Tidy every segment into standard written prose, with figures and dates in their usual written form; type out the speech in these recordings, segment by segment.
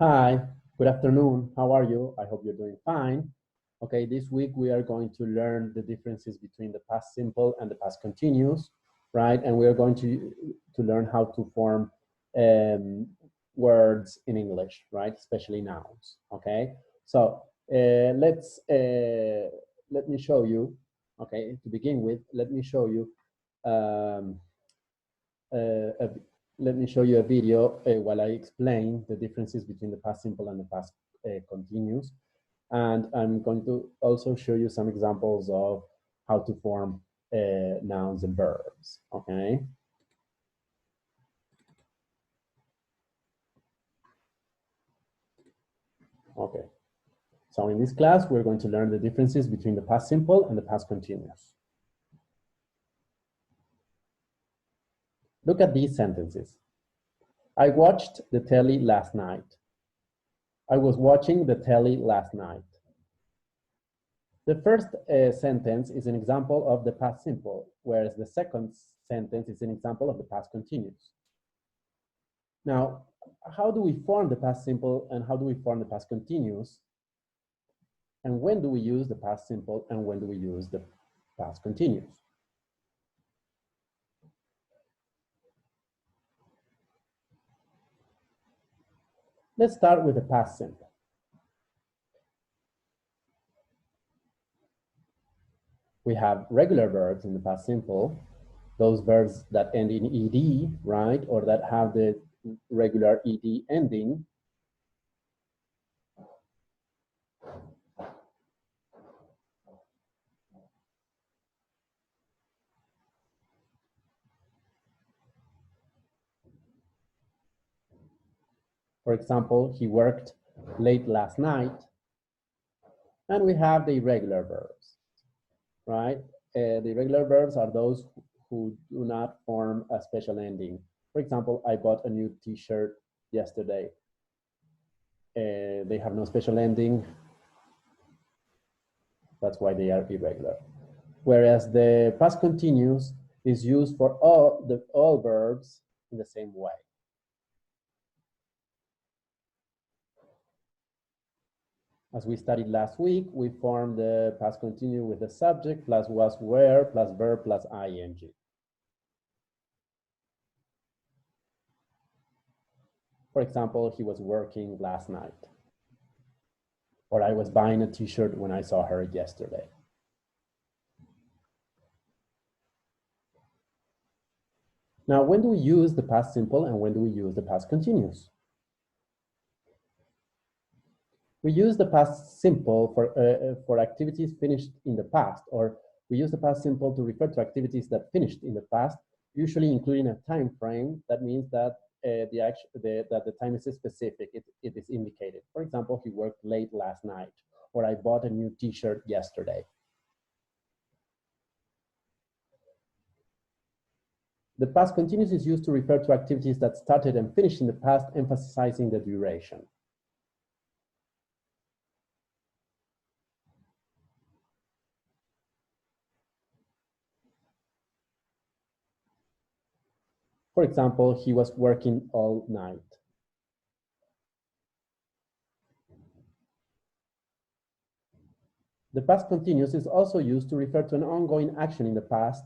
Hi, good afternoon. How are you? I hope you're doing fine. Okay, this week we are going to learn the differences between the past simple and the past continuous, right? And we are going to learn how to form um, words in English, right? Especially nouns. Okay, so let me show you. Okay, to begin with, let me show you um, a, let me show you a video while I explain the differences between the past simple and the past continuous. And I'm going to also show you some examples of how to form nouns and verbs, okay? Okay, so in this class, we're going to learn the differences between the past simple and the past continuous. Look at these sentences. I watched the telly last night. I was watching the telly last night. The first sentence is an example of the past simple, whereas the second sentence is an example of the past continuous. Now, how do we form the past simple and how do we form the past continuous? And when do we use the past simple and when do we use the past continuous? Let's start with the past simple. We have regular verbs in the past simple, those verbs that end in ed, right? Or that have the regular ed ending. For example, he worked late last night. And we have the irregular verbs, right? The irregular verbs are those who do not form a special ending. For example, I bought a new t-shirt yesterday. They have no special ending. That's why they are irregular. Whereas the past continuous is used for all verbs in the same way. As we studied last week, we formed the past continuous with the subject plus was, were, plus verb plus ing. For example, he was working last night. Or I was buying a t-shirt when I saw her yesterday. Now, when do we use the past simple and when do we use the past continuous? We use the past simple for activities finished in the past, or we use the past simple to refer to activities that finished in the past, usually including a time frame. That means that that the time is specific, it is indicated. For example, he worked late last night, or I bought a new t-shirt yesterday. The past continuous is used to refer to activities that started and finished in the past, emphasizing the duration. For example, he was working all night. The past continuous is also used to refer to an ongoing action in the past,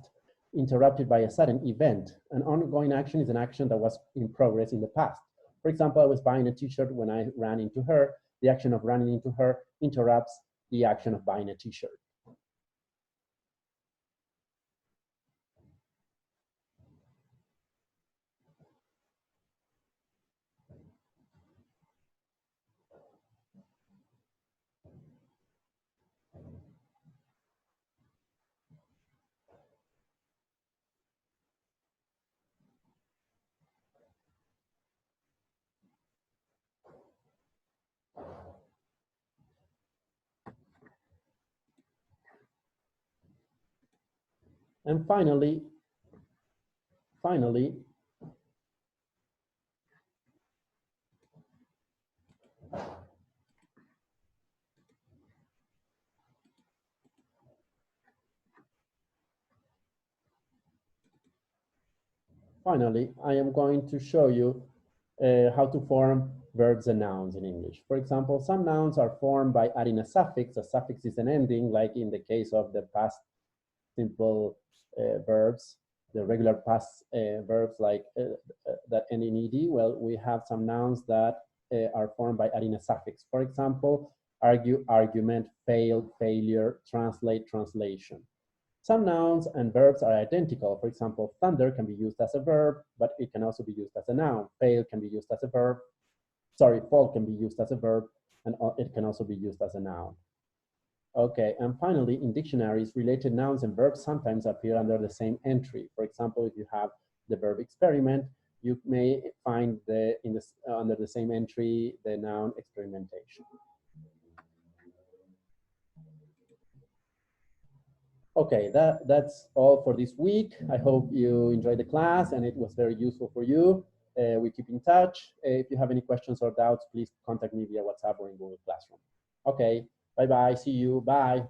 interrupted by a sudden event. An ongoing action is an action that was in progress in the past. For example, I was buying a t-shirt when I ran into her. The action of running into her interrupts the action of buying a t-shirt. And finally, I am going to show you how to form verbs and nouns in English. For example, some nouns are formed by adding a suffix. A suffix is an ending, like in the case of the past simple verbs, the regular past verbs like that end in ed. Well, we have some nouns that are formed by adding a suffix. For example, argue, argument, fail, failure, translate, translation. Some nouns and verbs are identical. For example, thunder can be used as a verb, but it can also be used as a noun. Fail can be used as a verb. Sorry, fall can be used as a verb, and it can also be used as a noun. Okay, and finally, in dictionaries, related nouns and verbs sometimes appear under the same entry. For example, if you have the verb experiment, you may find under the same entry the noun experimentation. Okay, that's all for this week. I hope you enjoyed the class and it was very useful for you. We keep in touch. If you have any questions or doubts, please contact me via WhatsApp or in Google Classroom. Okay, bye-bye. See you. Bye.